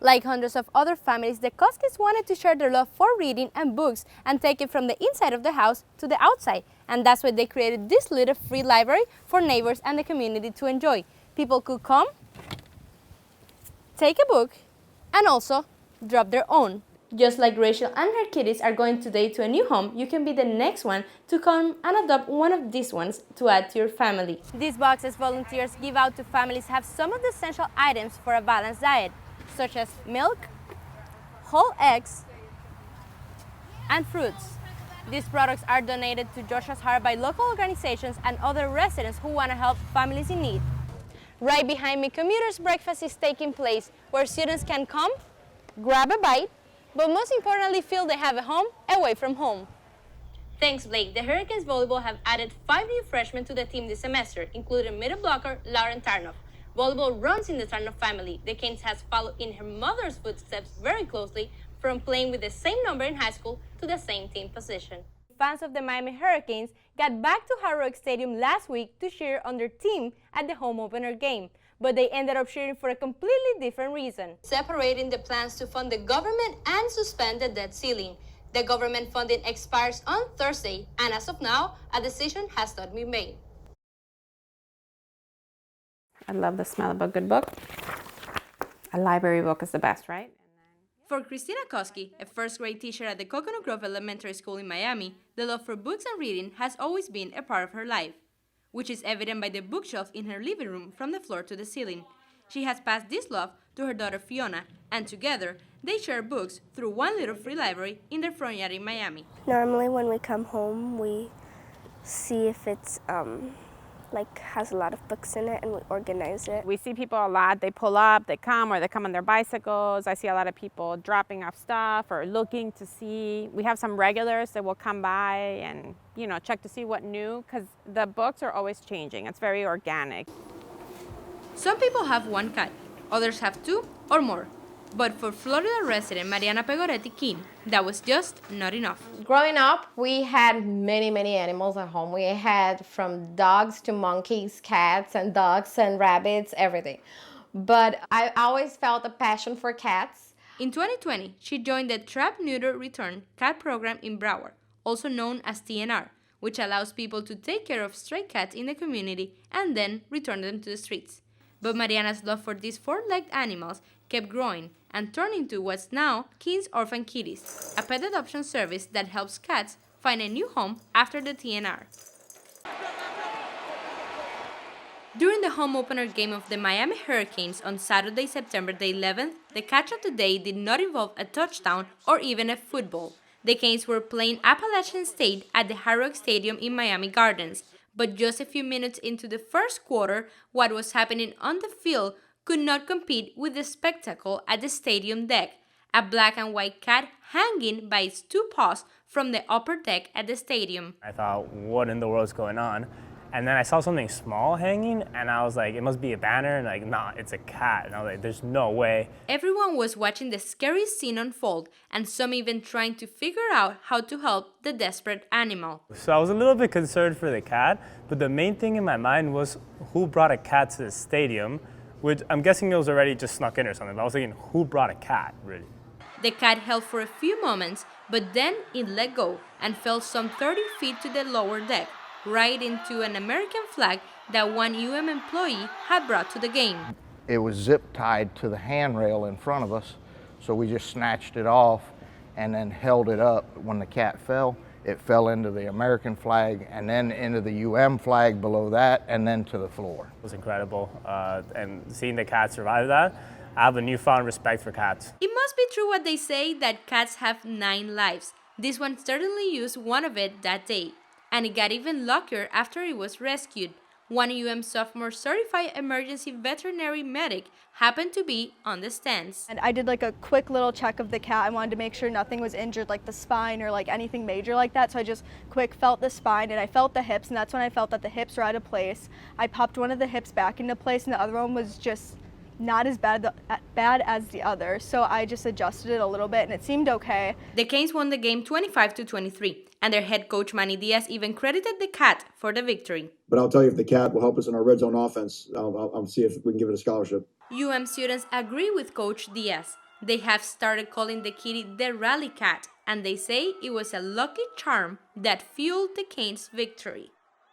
Like hundreds of other families, the Koskis wanted to share their love for reading and books and take it from the inside of the house to the outside. And that's why they created this little free library for neighbors and the community to enjoy. People could come, take a book, and also drop their own. Just like Rachel and her kitties are going today to a new home, you can be the next one to come and adopt one of these ones to add to your family. These boxes volunteers give out to families have some of the essential items for a balanced diet, such as milk, whole eggs, and fruits. These products are donated to Joshua's Heart by local organizations and other residents who want to help families in need. Right behind me, commuters' breakfast is taking place, where students can come, grab a bite, but most importantly feel they have a home away from home. Thanks, Blake. The Hurricanes volleyball have added 5 new freshmen to the team this semester, including middle blocker Lauren Tarnoff. Volleyball runs in the Tarnoff family. The Canes has followed in her mother's footsteps very closely, from playing with the same number in high school to the same team position. Fans of the Miami Hurricanes got back to Hard Rock Stadium last week to cheer on their team at the home opener game, but they ended up cheering for a completely different reason. Separating the plans to fund the government and suspend the debt ceiling. The government funding expires on Thursday, and as of now, a decision has not been made. I love the smell of a good book. A library book is the best, right? For Christina Koski, a first-grade teacher at the Coconut Grove Elementary School in Miami, the love for books and reading has always been a part of her life, which is evident by the bookshelf in her living room from the floor to the ceiling. She has passed this love to her daughter Fiona, and together, they share books through one little free library in their front yard in Miami. Normally when we come home, we see if it's has a lot of books in it, and we organize it. We see people a lot. They pull up, they come, or they come on their bicycles. I see a lot of people dropping off stuff or looking to see. We have some regulars that will come by and, check to see what new, because the books are always changing. It's very organic. Some people have one cat, others have 2 or more. But for Florida resident Mariana Pegoretti-King, that was just not enough. Growing up, we had many animals at home. We had from dogs to monkeys, cats and dogs and rabbits, everything. But I always felt a passion for cats. In 2020, she joined the Trap Neuter Return cat program in Broward, also known as TNR, which allows people to take care of stray cats in the community and then return them to the streets. But Mariana's love for these 4-legged animals kept growing and turned into what's now King's Orphan Kitties, a pet adoption service that helps cats find a new home after the TNR. During the home opener game of the Miami Hurricanes on Saturday, September the 11th, the catch of the day did not involve a touchdown or even a football. The Canes were playing Appalachian State at the Hard Rock Stadium in Miami Gardens, but just a few minutes into the first quarter, what was happening on the field could not compete with the spectacle at the stadium deck, a black and white cat hanging by its 2 paws from the upper deck at the stadium. I thought, what in the world's going on? And then I saw something small hanging, and I was like, it must be a banner, and nah, it's a cat. And I was like, there's no way. Everyone was watching the scary scene unfold, and some even trying to figure out how to help the desperate animal. So I was a little bit concerned for the cat, but the main thing in my mind was who brought a cat to the stadium, which I'm guessing it was already just snuck in or something, but I was thinking, who brought a cat, really? The cat held for a few moments, but then it let go and fell some 30 feet to the lower deck, right into an American flag that one employee had brought to the game. It was zip tied to the handrail in front of us, so we just snatched it off and then held it up. When the cat fell, it fell into the American flag and then into the flag below that and then to the floor. It was incredible, and seeing the cat survive that, I have a newfound respect for cats. It must be true what they say that cats have 9 lives. This one certainly used one of it that day, and it got even luckier after it was rescued. One sophomore certified emergency veterinary medic happened to be on the stands. And I did a quick little check of the cat. I wanted to make sure nothing was injured, like the spine or anything major like that. So I just felt the spine and I felt the hips, and that's when I felt that the hips were out of place. I popped one of the hips back into place and the other one was just not as bad as the other. So I just adjusted it a little bit and it seemed okay. The Canes won the game 25-23, and their head coach Manny Diaz even credited the cat for the victory. But I'll tell you, if the cat will help us in our red zone offense, I'll see if we can give it a scholarship. students agree with Coach Diaz. They have started calling the kitty the Rally Cat, and they say it was a lucky charm that fueled the Canes' victory.